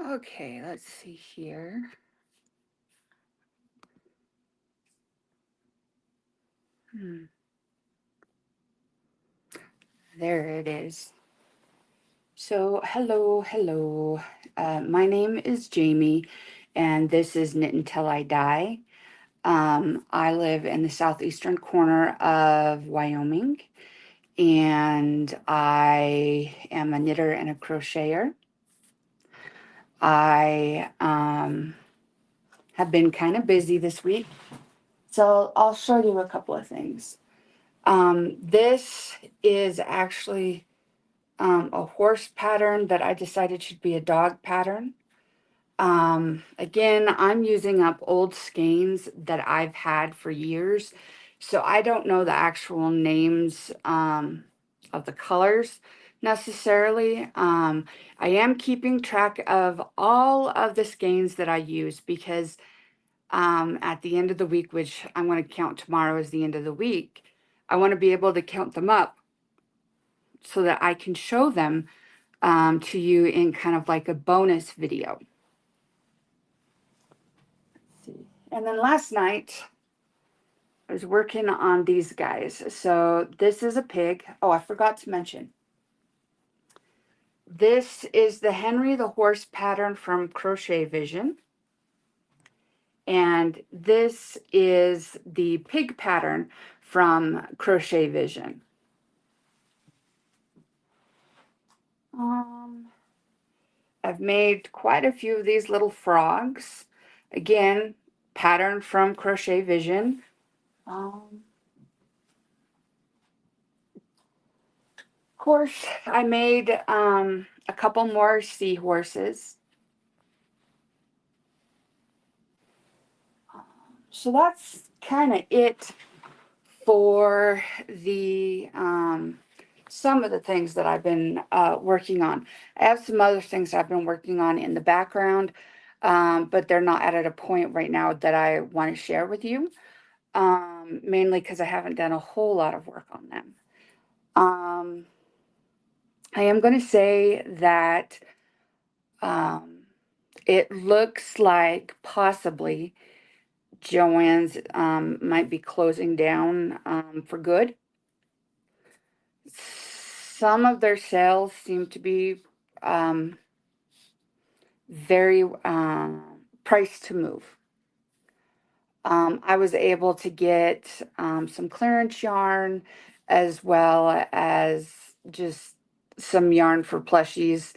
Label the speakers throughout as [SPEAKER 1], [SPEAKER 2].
[SPEAKER 1] Okay, let's see here. Hmm. There it is. So, hello. My name is Jamie, and this is Knit Until I Die. I live in the southeastern corner of Wyoming, and I am a knitter and a crocheter. I have been kind of busy this week, so I'll show you a couple of things. This is actually a horse pattern that I decided should be a dog pattern. Again, I'm using up old skeins that I've had for years, so I don't know the actual names of the colors necessarily. I am keeping track of all of the skeins that I use because at the end of the week, which I'm going to count tomorrow as the end of the week, I want to be able to count them up so that I can show them to you in kind of like a bonus video. Let's see. And then last night, I was working on these guys. So this is a pig. Oh, I forgot to mention. This is the Henry the Horse pattern from Crochet Vision. And this is the pig pattern from Crochet Vision. I've made quite a few of these little frogs. Again, pattern from Crochet Vision. Of course, I made a couple more seahorses. So that's kind of it for the some of the things that I've been working on. I have some other things I've been working on in the background, but they're not at a point right now that I want to share with you, mainly because I haven't done a whole lot of work on them. I am going to say that it looks like possibly Joann's might be closing down for good. Some of their sales seem to be very priced to move. I was able to get some clearance yarn as well as just some yarn for plushies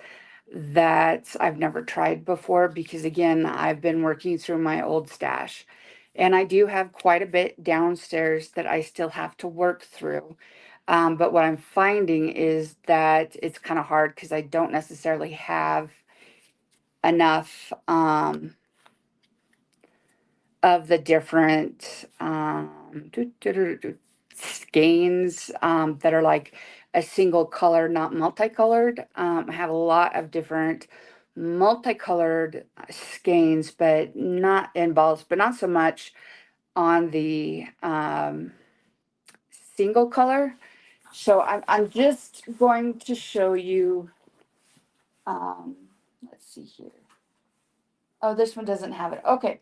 [SPEAKER 1] that I've never tried before because, again, I've been working through my old stash. And I do have quite a bit downstairs that I still have to work through. But what I'm finding is that it's kind of hard because I don't necessarily have enough of the different skeins that are like a single color, not multicolored. I have a lot of different multicolored skeins, but not in balls, but not so much on the single color. So I'm just going to show you, let's see here. Oh, this one doesn't have it. Okay.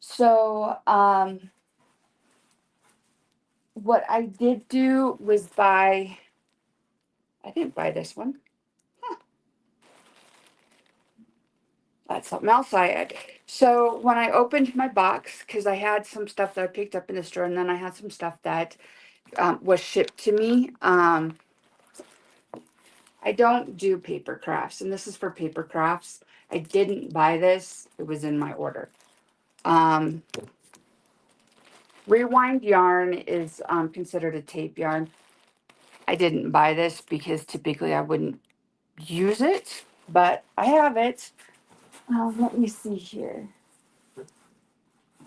[SPEAKER 1] So, what I did do was buy, I didn't buy this one. Huh. That's something else I had. So when I opened my box, because I had some stuff that I picked up in the store, and then I had some stuff that was shipped to me. I don't do paper crafts, and this is for paper crafts. I didn't buy this. It was in my order. Rewind yarn is considered a tape yarn. I didn't buy this because typically I wouldn't use it, but I have it. Let me see here.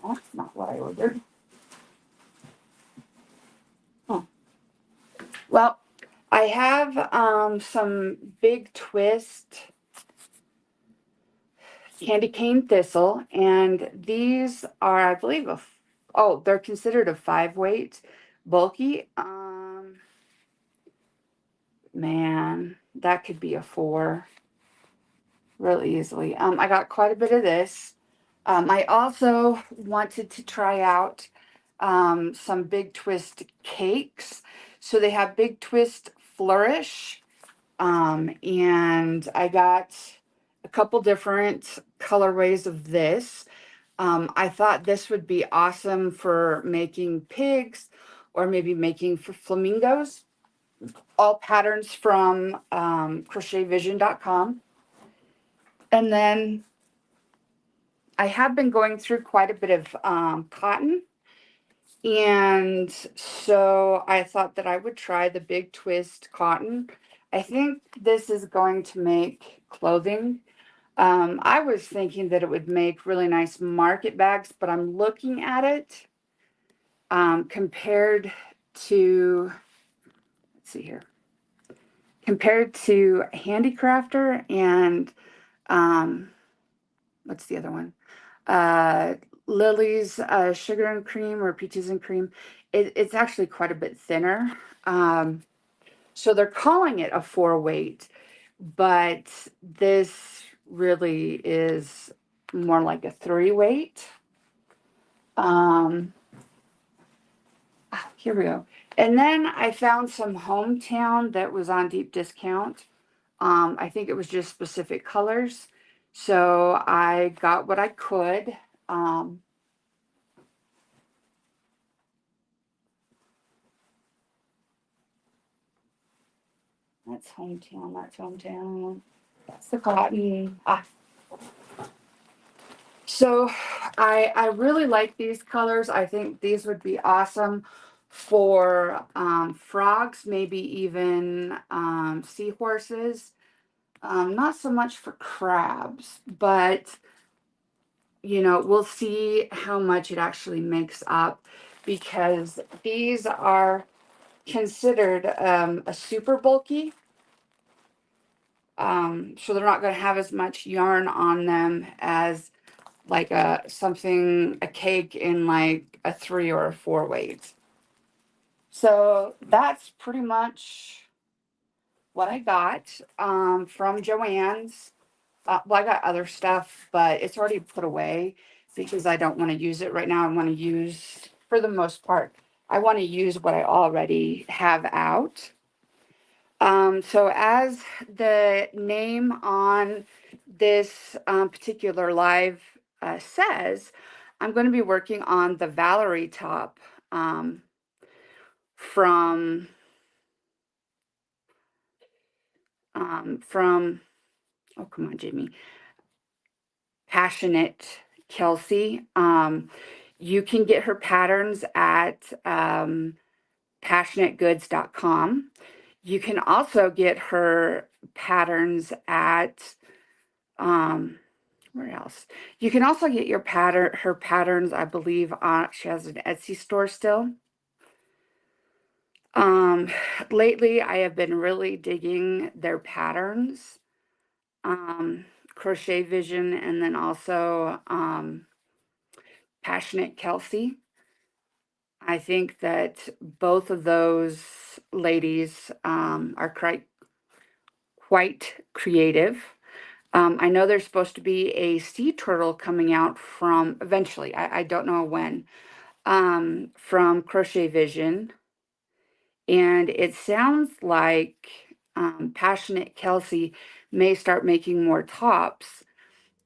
[SPEAKER 1] That's not what I ordered. Oh. Well, I have some Big Twist candy cane thistle, and these are, I believe, oh, they're considered a 5 weight, bulky. Man, that could be a 4. really easily. I got quite a bit of this. I also wanted to try out some Big Twist cakes. So they have Big Twist Flourish, and I got a couple different colorways of this. I thought this would be awesome for making pigs or maybe making for flamingos. All patterns from crochetvision.com. And then I have been going through quite a bit of cotton. And so I thought that I would try the Big Twist cotton. I think this is going to make clothing. I was thinking that it would make really nice market bags, but I'm looking at it compared to, let's see here, compared to Handicrafter and what's the other one? Lily's Sugar and Cream or Peaches and Cream. It's actually quite a bit thinner. So they're calling it a 4-weight, but this really is more like a 3-weight. Here we go. And then I found some Hometown that was on deep discount. I think it was just specific colors. So I got what I could. That's Hometown, that's Hometown. That's the cotton. So I really like these colors. I think these would be awesome for frogs, maybe even seahorses. Not so much for crabs, but you know, we'll see how much it actually makes up because these are considered a super bulky. So they're not going to have as much yarn on them as like a cake in like a 3 or a 4-weight. So that's pretty much what I got from Joann's. Well, I got other stuff, but it's already put away because I don't want to use it right now. I want to use, for the most part, I want to use what I already have out. So as the name on this particular live says, I'm going to be working on the Valarie top from oh, come on, Jimmy, Passionate Kelsey. You can get her patterns at passionategoods.com. You can also get her patterns at where else? You can also get her patterns, I believe, she has an Etsy store still. Lately I have been really digging their patterns. Crochet Vision and then also Passionate Kelsey. I think that both of those ladies are quite creative. I know there's supposed to be a sea turtle coming out from eventually, I don't know when, from Crochet Vision. And it sounds like Passionate Kelsey may start making more tops.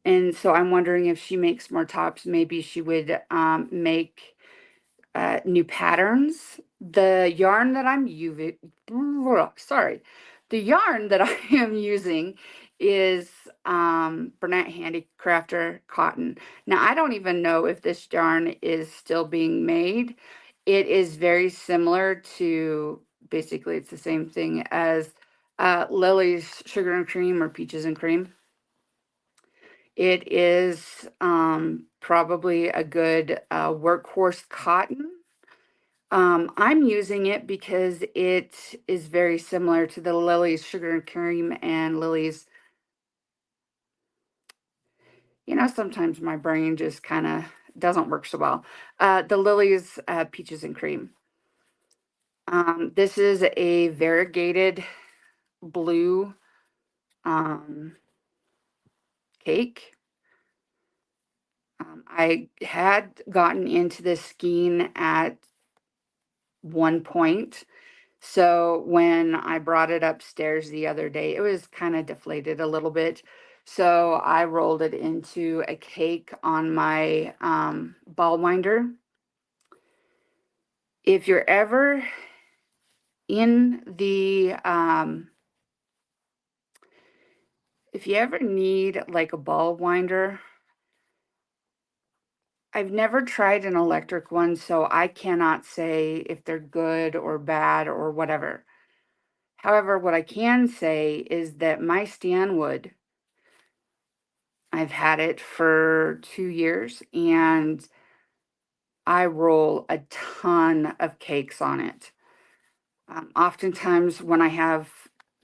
[SPEAKER 1] And so I'm wondering if she makes more tops, maybe she would make new patterns. The yarn that I'm using, sorry, the yarn that I am using is Bernat Handicrafter cotton. Now, I don't even know if this yarn is still being made. It is very similar to, basically, it's the same thing as Lily's Sugar and Cream or Peaches and Cream. It is probably a good workhorse cotton. I'm using it because it is very similar to the Lily's Sugar and Cream and Lily's, you know, sometimes my brain just kind of doesn't work so well. The Lily's Peaches and Cream. This is a variegated blue cake. I had gotten into this skiing at one point. So when I brought it upstairs the other day, it was kind of deflated a little bit. So I rolled it into a cake on my ball winder. If you're ever in the, if you ever need like a ball winder, I've never tried an electric one, so I cannot say if they're good or bad or whatever. However, what I can say is that my Stanwood, I've had it for 2 years, and I roll a ton of cakes on it. Oftentimes when I have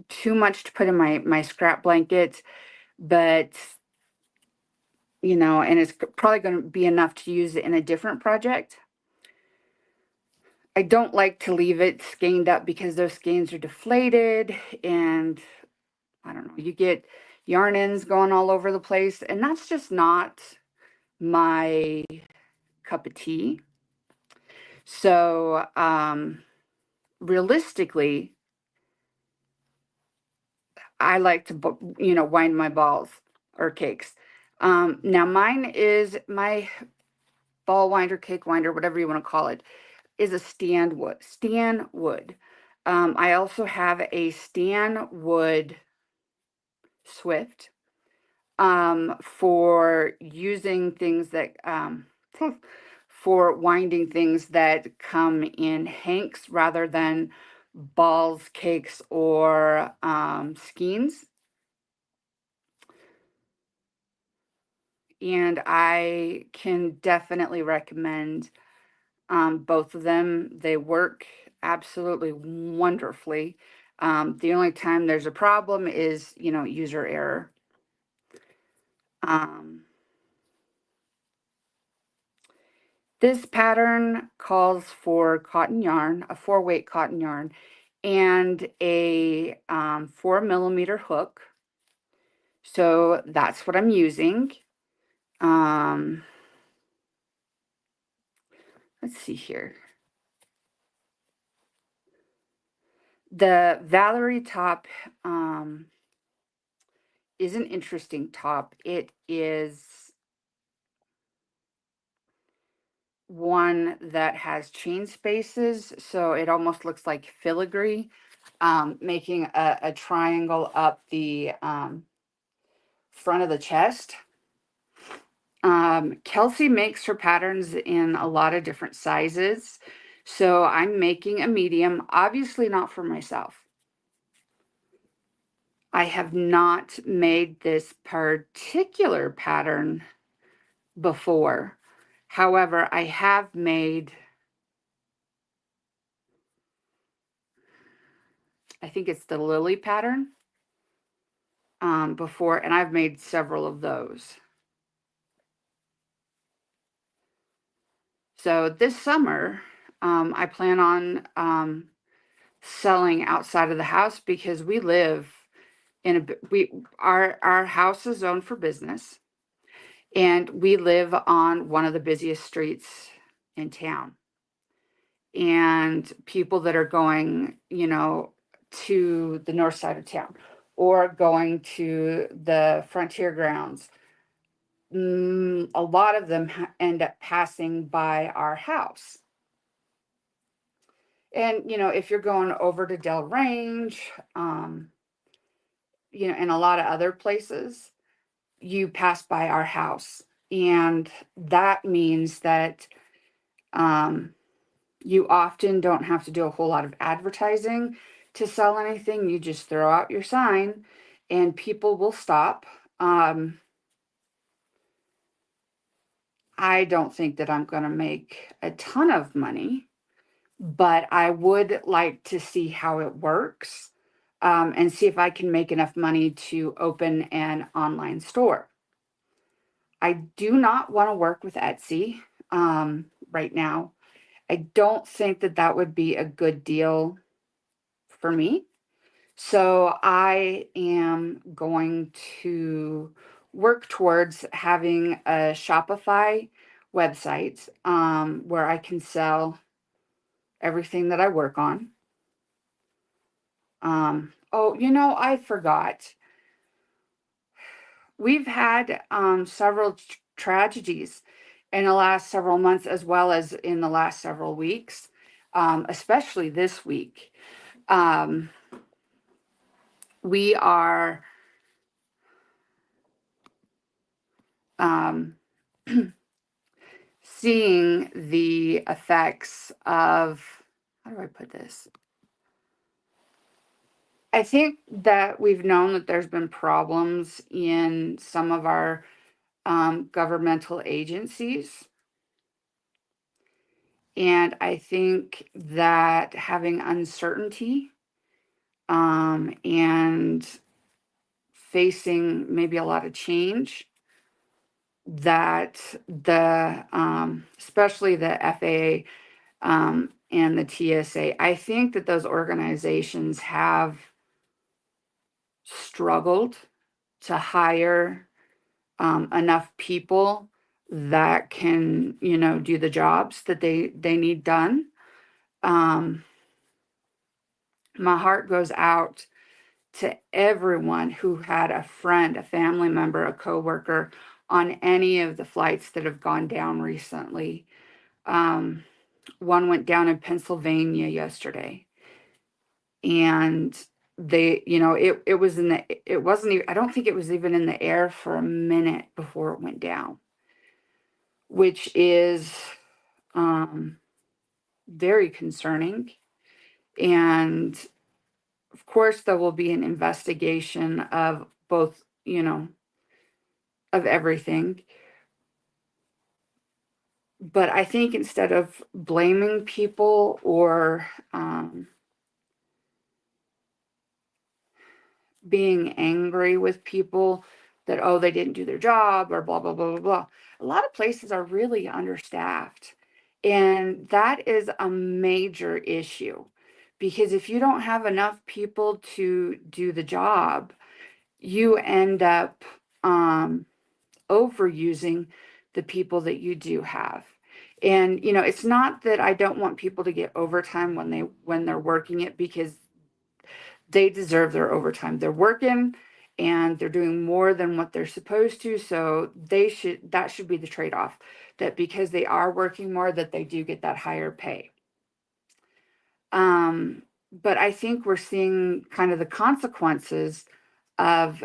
[SPEAKER 1] too much to put in my scrap blanket, but, you know, and it's probably gonna be enough to use it in a different project, I don't like to leave it skeined up because those skeins are deflated, and I don't know, you get yarn ends going all over the place, and that's just not my cup of tea. So, realistically, I like to, you know, wind my balls or cakes. Now mine is my ball winder, cake winder, whatever you want to call it, is a Stanwood. I also have a Stanwood Swift for using things that for winding things that come in hanks rather than balls, cakes, or skeins. And I can definitely recommend both of them. They work absolutely wonderfully. The only time there's a problem is, you know, user error. This pattern calls for cotton yarn, a 4-weight cotton yarn, and a 4mm hook. So that's what I'm using. Let's see here. The Valarie top is an interesting top. It is one that has chain spaces, so it almost looks like filigree, making a triangle up the front of the chest. Kelsey makes her patterns in a lot of different sizes, so I'm making a medium, obviously not for myself. I have not made this particular pattern before. However, I have made, I think it's the lily pattern before, and I've made several of those. So this summer, I plan on selling outside of the house because we live in our house is zoned for business, and we live on one of the busiest streets in town. And people that are going, you know, to the north side of town or going to the frontier grounds, a lot of them end up passing by our house. And, you know, if you're going over to Del Range, you know, and a lot of other places, you pass by our house. And that means that you often don't have to do a whole lot of advertising to sell anything. You just throw out your sign and people will stop. I don't think that I'm going to make a ton of money, but I would like to see how it works, and see if I can make enough money to open an online store. I do not want to work with Etsy right now. I don't think that that would be a good deal for me. So I am going to work towards having a Shopify website where I can sell everything that I work on. Oh, I forgot. We've had several tragedies in the last several months, as well as in the last several weeks, especially this week. We are seeing the effects of, how do I put this? I think that we've known that there's been problems in some of our governmental agencies. And I think that having uncertainty and facing maybe a lot of change, that especially the FAA and the TSA, I think that those organizations have struggled to hire enough people that can, do the jobs that they need done. My heart goes out to everyone who had a friend, a family member, a coworker on any of the flights that have gone down recently. One went down in Pennsylvania yesterday, and it was it wasn't even, I don't think it was even in the air for a minute before it went down, which is very concerning. And of course, there will be an investigation of both, of everything. But I think instead of blaming people or being angry with people that, oh, they didn't do their job or blah, blah, blah, blah, blah, a lot of places are really understaffed. And that is a major issue, because if you don't have enough people to do the job, you end up overusing the people that you do have. And it's not that I don't want people to get overtime when they're working it, because they deserve their overtime. They're working and they're doing more than what they're supposed to, so that should be the trade-off, that because they are working more, that they do get that higher pay. But I think we're seeing kind of the consequences of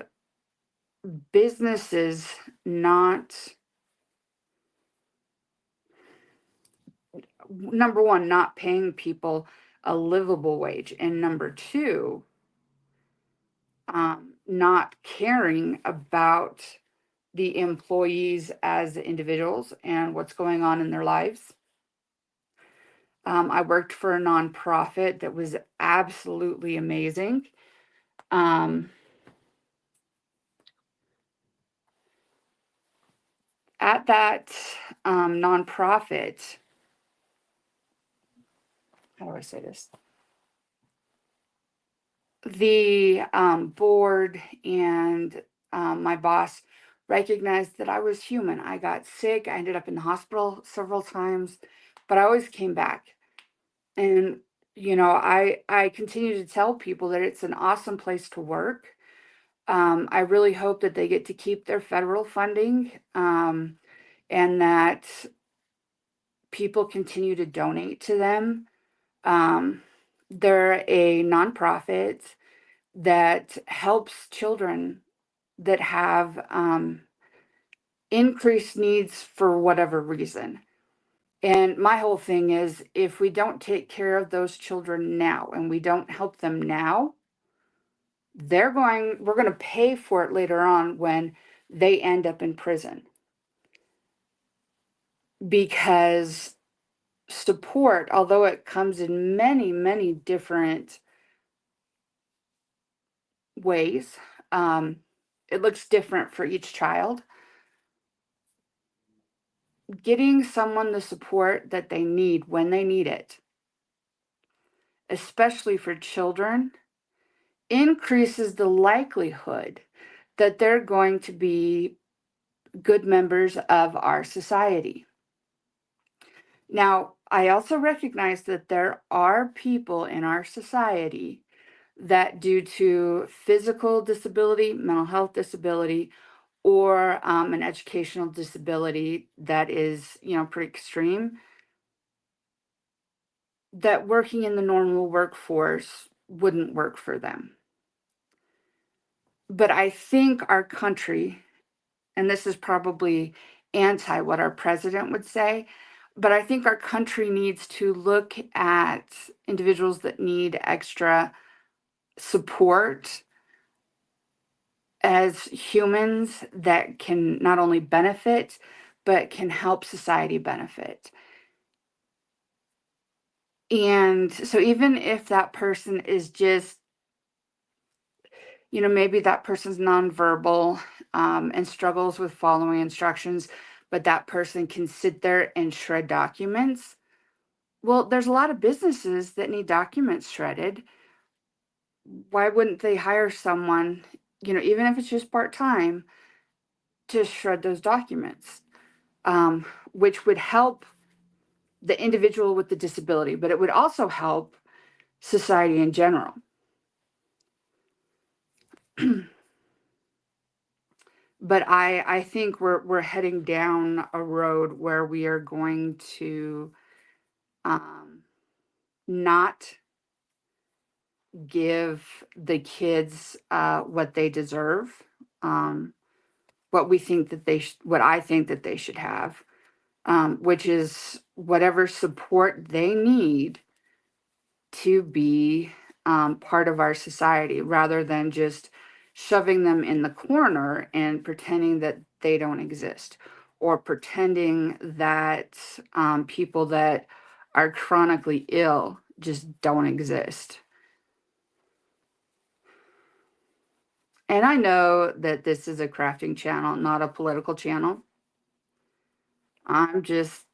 [SPEAKER 1] businesses not, number one, not paying people a livable wage, and number two, not caring about the employees as individuals and what's going on in their lives. I worked for a nonprofit that was absolutely amazing. At that nonprofit, how do I say this? The board and my boss recognized that I was human. I got sick. I ended up in the hospital several times, but I always came back. And I continue to tell people that it's an awesome place to work. I really hope that they get to keep their federal funding, and that people continue to donate to them. They're a nonprofit that helps children that have increased needs for whatever reason. And my whole thing is, if we don't take care of those children now and we don't help them now, we're going to pay for it later on when they end up in prison. Because support, although it comes in many, many different ways, it looks different for each child. Getting someone the support that they need when they need it, especially for children, increases the likelihood that they're going to be good members of our society. Now, I also recognize that there are people in our society that, due to physical disability, mental health disability, or an educational disability that is, pretty extreme, that working in the normal workforce wouldn't work for them. But I think our country, and this is probably anti what our president would say, but I think our country needs to look at individuals that need extra support as humans that can not only benefit, but can help society benefit. And so even if that person is just, maybe that person's nonverbal and struggles with following instructions, but that person can sit there and shred documents. Well, there's a lot of businesses that need documents shredded. Why wouldn't they hire someone, even if it's just part-time, to shred those documents, which would help the individual with the disability, but it would also help society in general. But I think we're heading down a road where we are going to not give the kids what they deserve, what we think that what I think that they should have, which is whatever support they need to be part of our society, rather than just shoving them in the corner and pretending that they don't exist, or pretending that people that are chronically ill just don't exist. And I know that this is a crafting channel, not a political channel. I'm just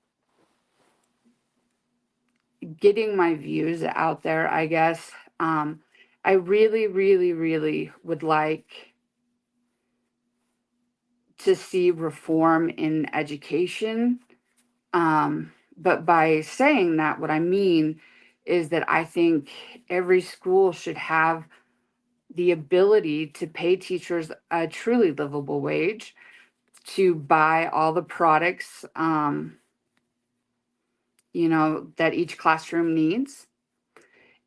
[SPEAKER 1] getting my views out there, I guess. I really, really, really would like to see reform in education. But by saying that, what I mean is that I think every school should have the ability to pay teachers a truly livable wage, to buy all the products, that each classroom needs,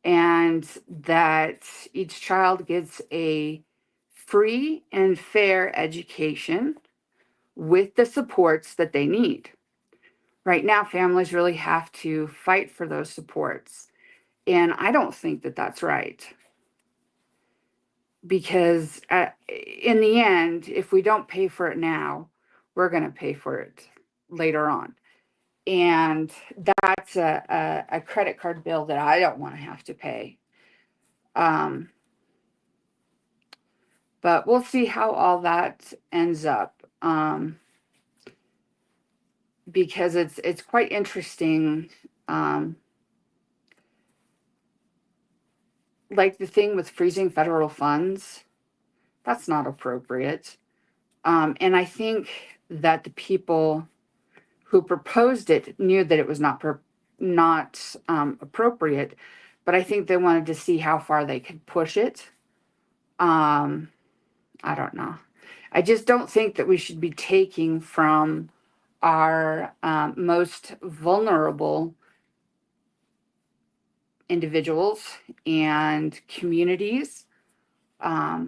[SPEAKER 1] and that each child gets a free and fair education with the supports that they need. Right now, families really have to fight for those supports. And I don't think that that's right. Because in the end, if we don't pay for it now, we're going to pay for it later on. And that's a credit card bill that I don't want to have to pay. But we'll see how all that ends up. Because it's quite interesting. Like the thing with freezing federal funds, that's not appropriate. And I think that the people who proposed it knew that it was not appropriate, but I think they wanted to see how far they could push it. I don't know. I just don't think that we should be taking from our most vulnerable individuals and communities. I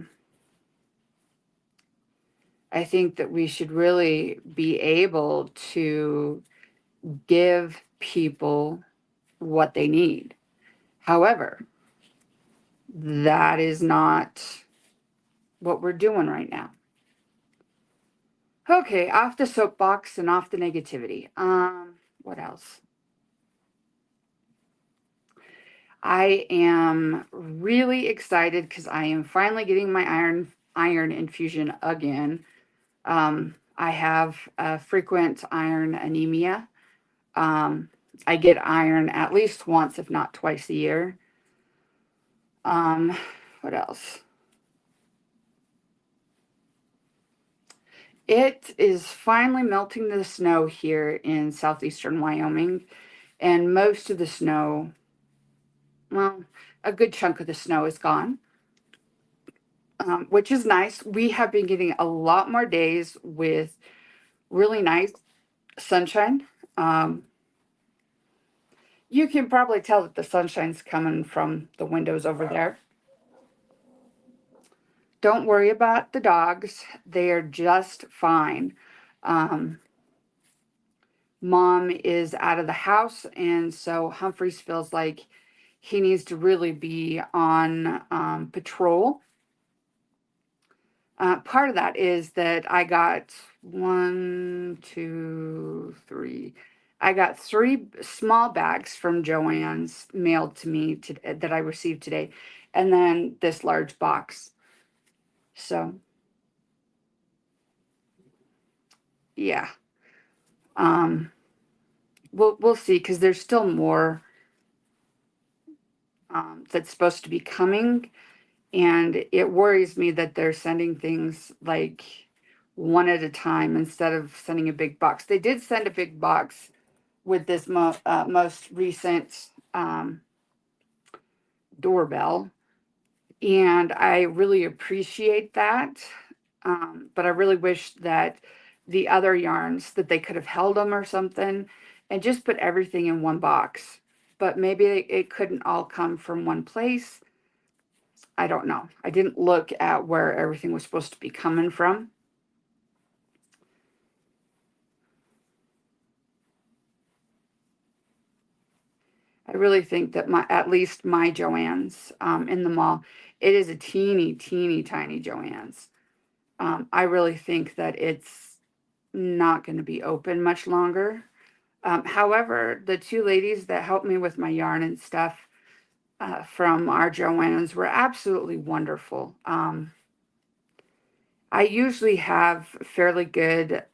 [SPEAKER 1] think that we should really be able to give people what they need. However, that is not what we're doing right now. Okay, off the soapbox and off the negativity. What else? I am really excited because I am finally getting my iron infusion again. I have frequent iron anemia. I get iron at least once, if not twice a year. What else? It is finally melting the snow here in southeastern Wyoming, and most of the snow, well, a good chunk of the snow is gone, which is nice. We have been getting a lot more days with really nice sunshine. Um, you can probably tell that the sunshine's coming from the windows over there. Don't worry about the dogs. They are just fine. Um, Mom is out of the house, and so Humphreys feels like he needs to really be on patrol. Part of that is that I got one, two, three. I got 3 small bags from Joann's mailed to me that I received today, and then this large box. So, yeah. Um, we'll see, because there's still more that's supposed to be coming, and it worries me that they're sending things like one at a time instead of sending a big box. They did send a big box with this most recent doorbell, and I really appreciate that. But I really wish that the other yarns, that they could have held them or something and just put everything in one box. But maybe it couldn't all come from one place. I don't know. I didn't look at where everything was supposed to be coming from. I really think that at least my Joann's in the mall, it is a teeny, teeny, tiny Joann's. I really think that it's not going to be open much longer. However, the 2 ladies that helped me with my yarn and stuff from our Joann's were absolutely wonderful. I usually have fairly good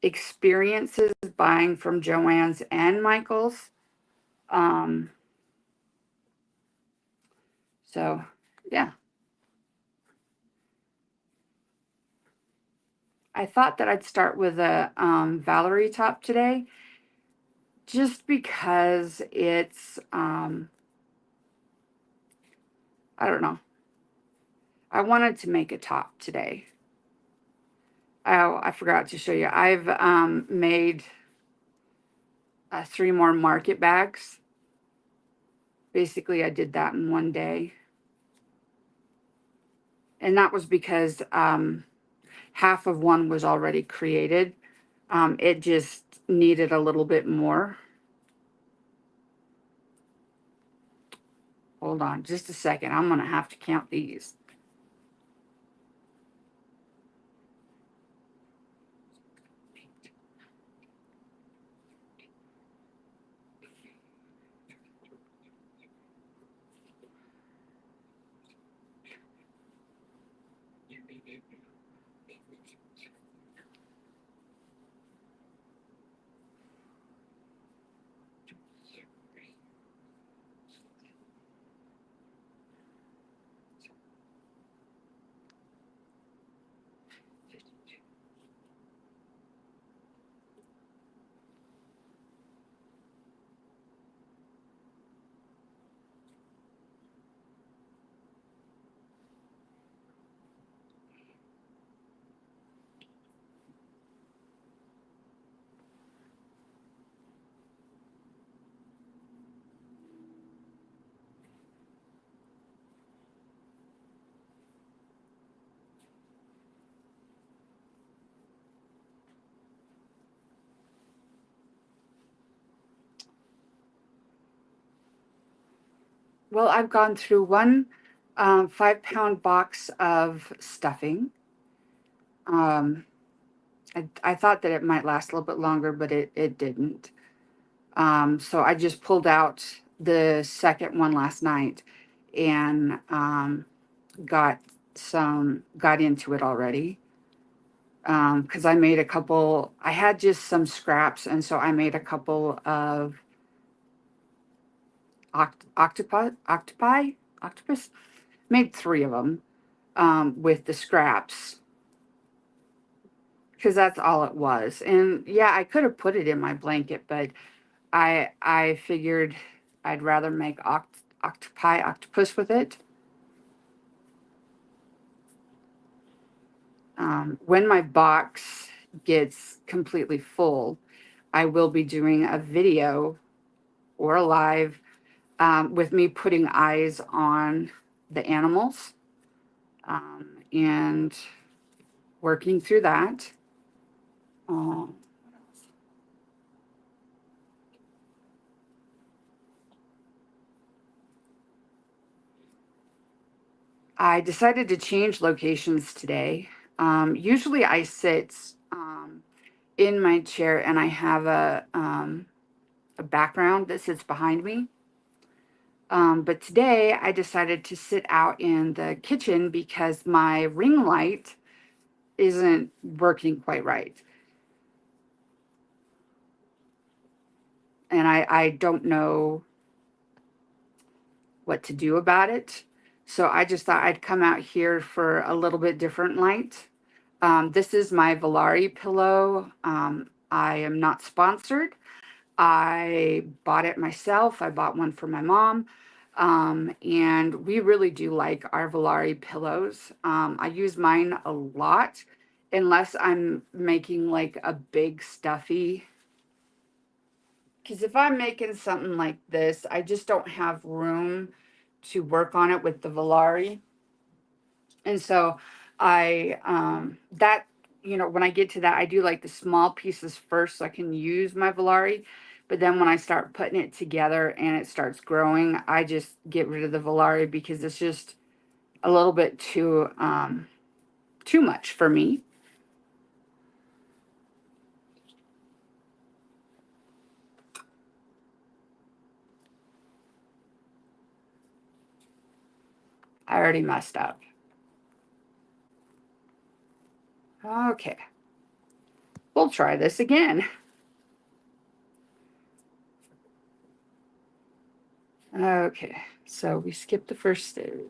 [SPEAKER 1] experiences buying from Joann's and Michael's. Um, so, yeah. I thought that I'd start with a Valarie top today, just because it's, I don't know. I wanted to make a top today. Oh, I forgot to show you. I've made 3 more market bags. Basically, I did that in one day. And that was because half of one was already created. It just needed a little bit more. Hold on just a second. I'm going to have to count these. Well, I've gone through one 5-pound box of stuffing. I thought that it might last a little bit longer, but it didn't. So I just pulled out the second one last night and got into it already. Because I made a couple, I had just some scraps, and so I made a couple of octopus, made 3 of them. with the scraps, because that's all it was. And yeah, I could have put it in my blanket, but I figured I'd rather make octopus with it. When my box gets completely full, I will be doing a video or a live with me putting eyes on the animals and working through that. What else? I decided to change locations today. Usually I sit in my chair and I have a background that sits behind me. But today I decided to sit out in the kitchen because my ring light isn't working quite right. And I don't know what to do about it. So I just thought I'd come out here for a little bit different light. This is my Valarie pillow. I am not sponsored. I bought it myself. I bought one for my mom. And we really do like our Valarie pillows. I use mine a lot unless I'm making like a big stuffy. Because if I'm making something like this, I just don't have room to work on it with the Valarie. And so that, when I get to that, I do like the small pieces first so I can use my Valarie. But then when I start putting it together and it starts growing, I just get rid of the Valarie because it's just a little bit too much for me. I already messed up. Okay. We'll try this again. Okay. So we skipped the first stage.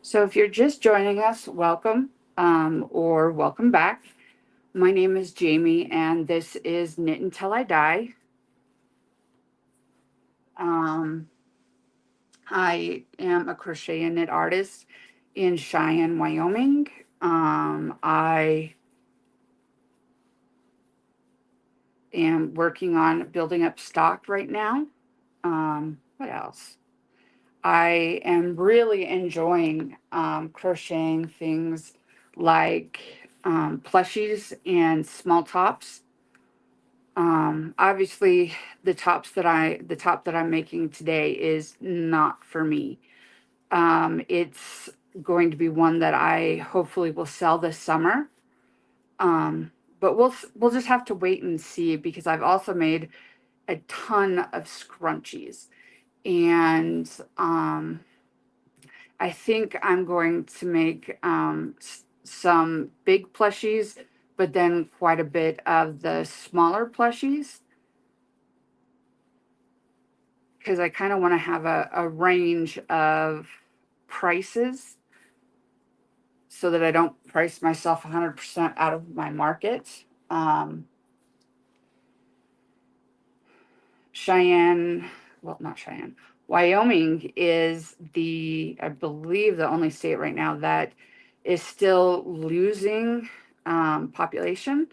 [SPEAKER 1] So if you're just joining us, welcome or welcome back. My name is Jamie, and this is Knit Until I Die. I am a crochet and knit artist in Cheyenne, Wyoming. I am working on building up stock right now. What else? I am really enjoying crocheting things like plushies and small tops. Obviously, the top that I'm making today is not for me. It's going to be one that I hopefully will sell this summer. But we'll just have to wait and see because I've also made a ton of scrunchies, and I think I'm going to make some big plushies, but then quite a bit of the smaller plushies because I kind of want to have a range of prices so that I don't price myself 100% out of my market. Cheyenne, well, not Cheyenne, Wyoming is I believe, the only state right now that is still losing population.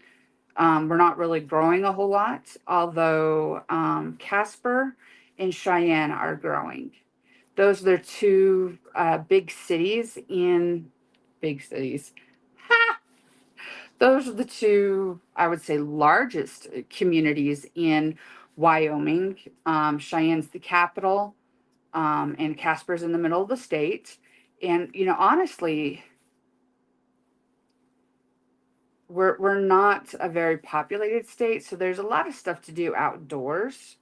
[SPEAKER 1] We're not really growing a whole lot, although Casper and Cheyenne are growing. Those are the two big cities. Ha! Those are the two, I would say, largest communities in Wyoming. Cheyenne's the capital. And Casper's in the middle of the state. And, you know, honestly, we're not a very populated state, so there's a lot of stuff to do outdoors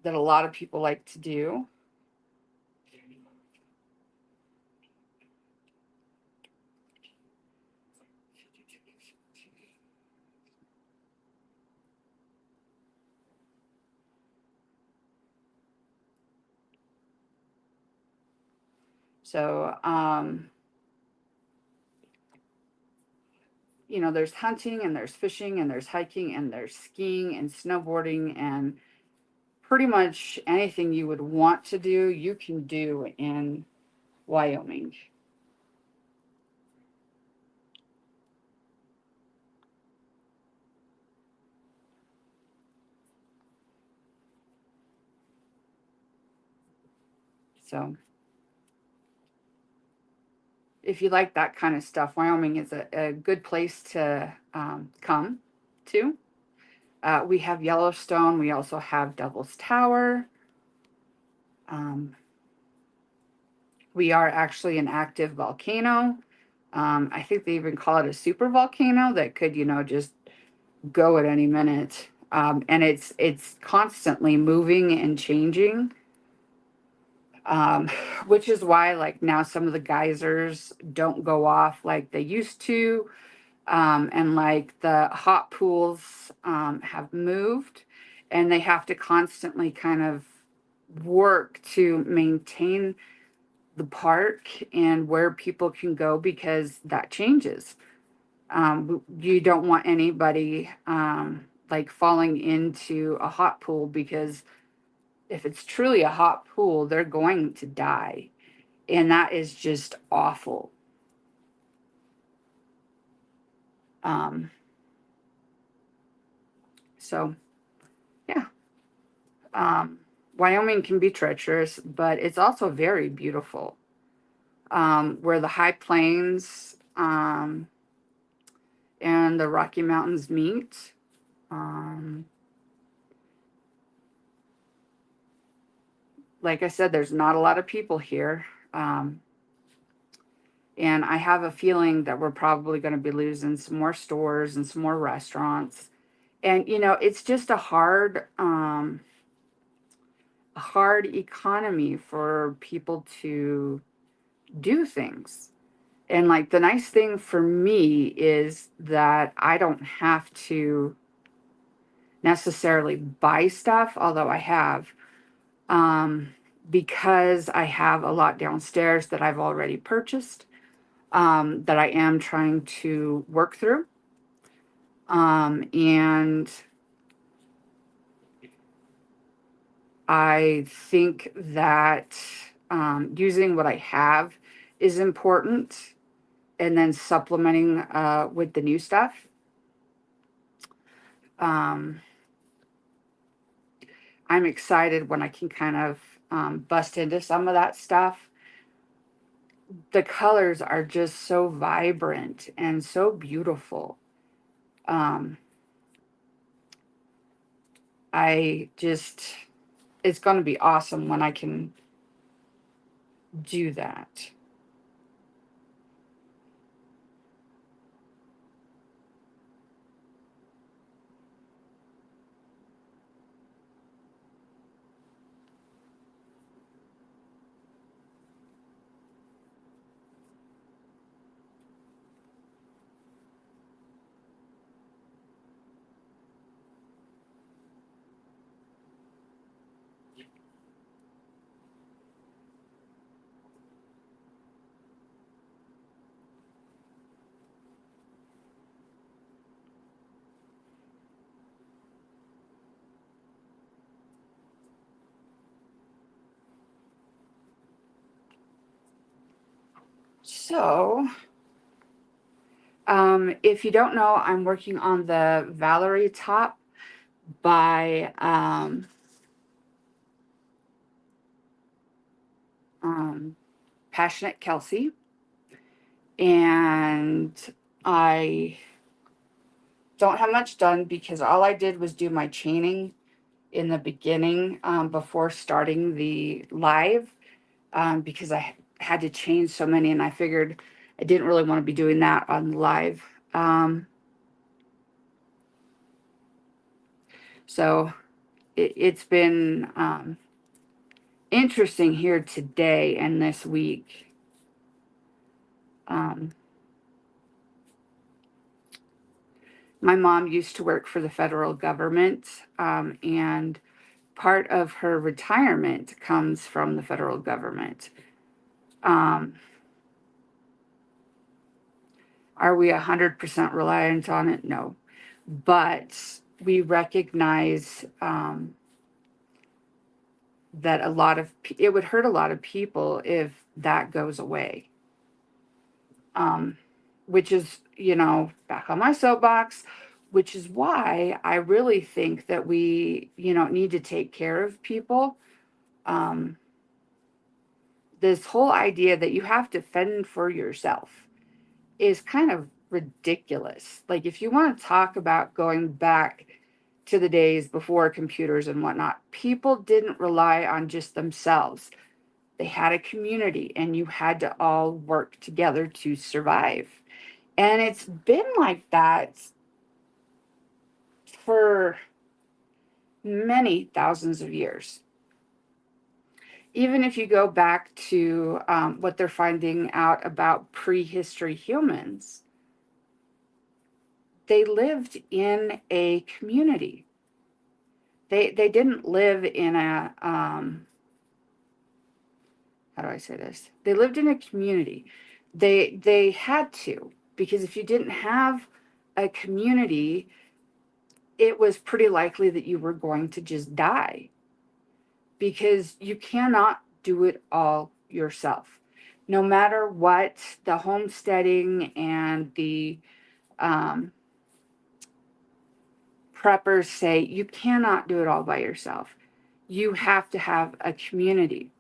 [SPEAKER 1] that a lot of people like to do. So, you know, there's hunting and there's fishing and there's hiking and there's skiing and snowboarding and pretty much anything you would want to do, you can do in Wyoming. So if you like that kind of stuff, Wyoming is a good place to come to. We have Yellowstone. We also have Devil's Tower. Um, we are actually an active volcano. I think they even call it a super volcano that could, you know, just go at any minute. And it's constantly moving and changing. Um, which is why, like, now some of the geysers don't go off like they used to. And like the hot pools have moved, and they have to constantly kind of work to maintain the park and where people can go, because that changes. You don't want anybody like falling into a hot pool, because if it's truly a hot pool, they're going to die. And that is just awful. Um, so, yeah. Um, Wyoming can be treacherous, but it's also very beautiful. Where the high plains and the Rocky Mountains meet. Um, like I said, there's not a lot of people here. And I have a feeling that we're probably going to be losing some more stores and some more restaurants. And, you know, it's just a hard economy for people to do things. And like the nice thing for me is that I don't have to necessarily buy stuff, although I have, um, because I have a lot downstairs that I've already purchased, that I am trying to work through. And I think that using what I have is important, and then supplementing with the new stuff. Um, I'm excited when I can kind of bust into some of that stuff. The colors are just so vibrant and so beautiful. Um, I just, it's going to be awesome when I can do that. So, if you don't know, I'm working on the Valarie top by um, PassioknitKelsey. And I don't have much done because all I did was do my chaining in the beginning before starting the live because I had to change so many, and I figured I didn't really want to be doing that on live. So it's been interesting here today and this week. My mom used to work for the federal government, and part of her retirement comes from the federal government. Are we 100% reliant on it? No. But we recognize that it would hurt a lot of people if that goes away. Which is, back on my soapbox, which is why I really think that we, need to take care of people. This whole idea that you have to fend for yourself is kind of ridiculous. Like, if you want to talk about going back to the days before computers and whatnot, people didn't rely on just themselves. They had a community, and you had to all work together to survive. And it's been like that for many thousands of years. Even if you go back to what they're finding out about prehistory humans, they lived in a community. They didn't live in a, how do I say this? They lived in a community. They had to, because if you didn't have a community, it was pretty likely that you were going to just die, because you cannot do it all yourself. No matter what the homesteading and the preppers say, you cannot do it all by yourself. You have to have a community.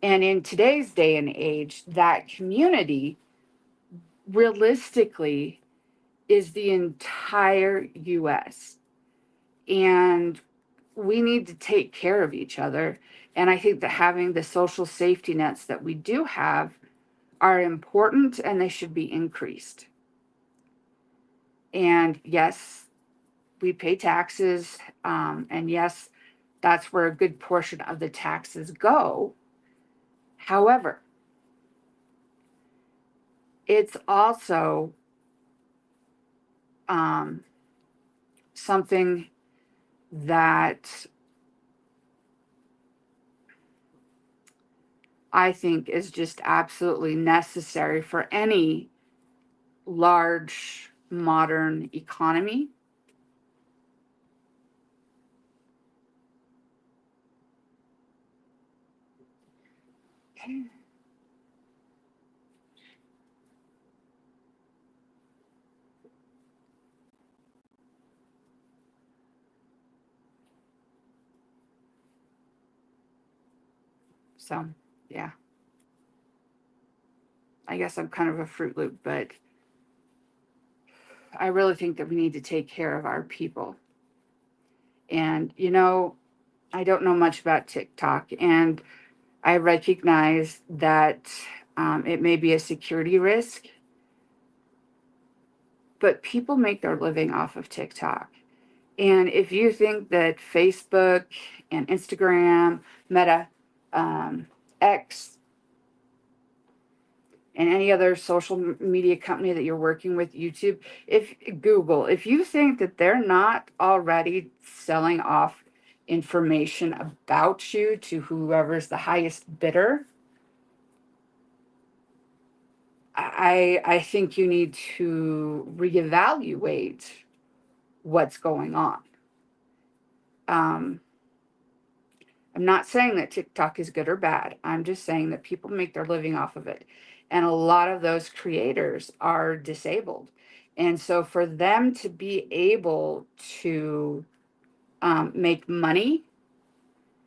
[SPEAKER 1] And in today's day and age, that community realistically is the entire US. And we need to take care of each other. And I think that having the social safety nets that we do have are important, and they should be increased. And yes, we pay taxes. And yes, that's where a good portion of the taxes go. However, it's also something that I think is just absolutely necessary for any large modern economy. Okay. So, yeah. I guess I'm kind of a Fruit Loop, but I really think that we need to take care of our people. And, I don't know much about TikTok, and I recognize that it may be a security risk, but people make their living off of TikTok. And if you think that Facebook and Instagram, Meta, X, and any other social media company that you're working with, YouTube, if you think that they're not already selling off information about you to whoever's the highest bidder, I think you need to reevaluate what's going on. I'm not saying that TikTok is good or bad. I'm just saying that people make their living off of it. And a lot of those creators are disabled. And so for them to be able to make money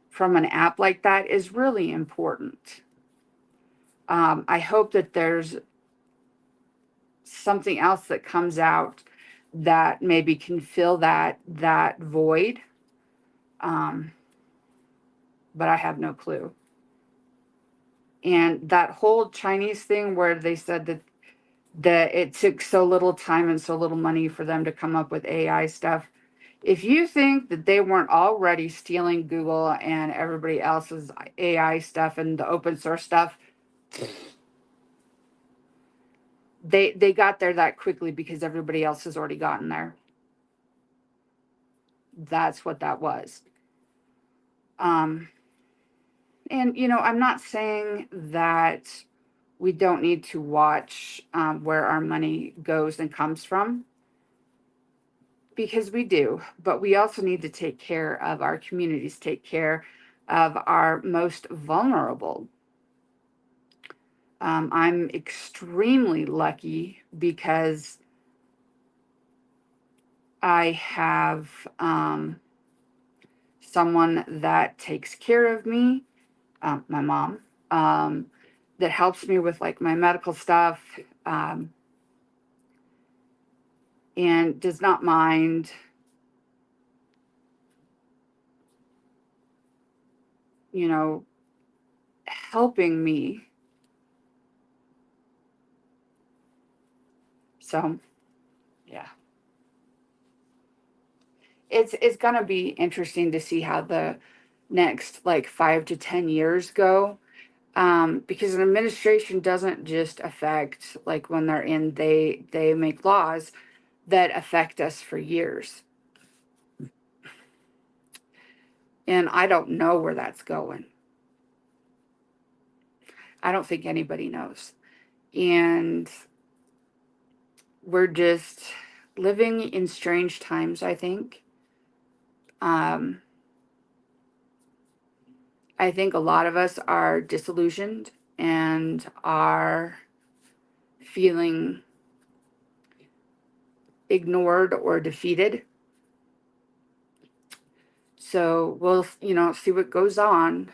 [SPEAKER 1] from an app like that is really important. I hope that there's something else that comes out that maybe can fill that void. But I have no clue. And that whole Chinese thing where they said that it took so little time and so little money for them to come up with AI stuff. If you think that they weren't already stealing Google and everybody else's AI stuff and the open source stuff, they got there that quickly because everybody else has already gotten there. That's what that was. And, you know, I'm not saying that we don't need to watch where our money goes and comes from, because we do, but we also need to take care of our communities, take care of our most vulnerable. I'm extremely lucky because I have someone that takes care of me, my mom, that helps me with like my medical stuff, and does not mind, you know, helping me. So, yeah. It's gonna be interesting to see how the next like 5 to 10 years go. Because an administration doesn't just affect like when they're in, they make laws that affect us for years. And I don't know where that's going. I don't think anybody knows. And we're just living in strange times, I think. I think a lot of us are disillusioned and are feeling ignored or defeated. So we'll, you know, see what goes on.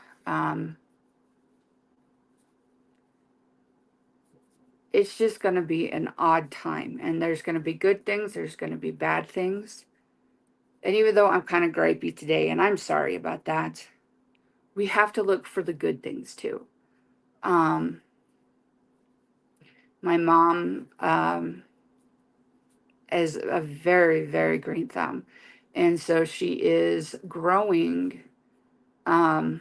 [SPEAKER 1] It's just going to be an odd time, and there's going to be good things, there's going to be bad things. And even though I'm kind of gripey today, and I'm sorry about that, we have to look for the good things too. My mom is a very, very green thumb. And so she is growing out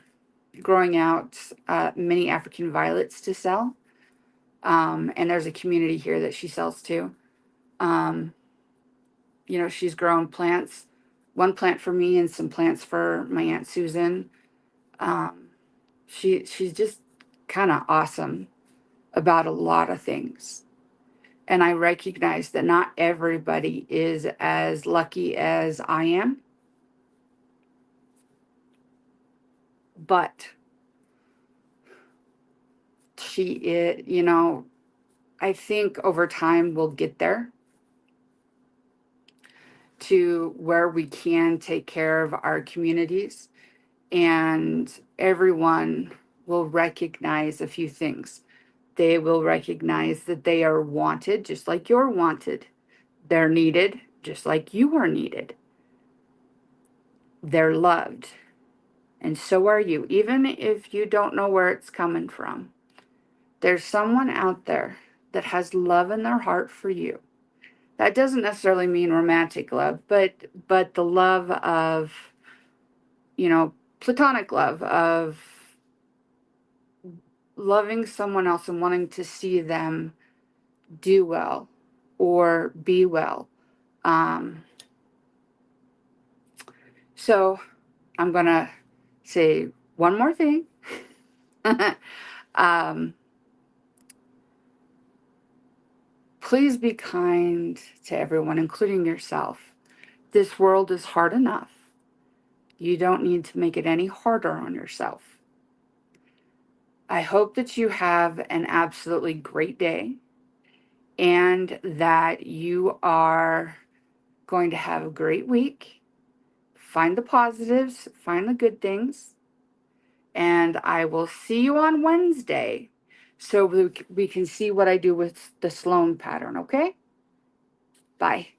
[SPEAKER 1] many African violets to sell. And there's a community here that she sells to. You know, she's grown plants, one plant for me and some plants for my Aunt Susan. She's just kind of awesome about a lot of things. And I recognize that not everybody is as lucky as I am. But she is, you know, I think over time we'll get there to where we can take care of our communities, and everyone will recognize a few things. They will recognize that they are wanted just like you're wanted. They're needed just like you are needed. They're loved, and so are you, even if you don't know where it's coming from. There's someone out there that has love in their heart for you. That doesn't necessarily mean romantic love, but the love of, you know, platonic love, of loving someone else and wanting to see them do well or be well. So I'm going to say one more thing. Please be kind to everyone, including yourself. This world is hard enough. You don't need to make it any harder on yourself. I hope that you have an absolutely great day and that you are going to have a great week. Find the positives, find the good things, and I will see you on Wednesday so we can see what I do with the Sloan pattern, okay? Bye.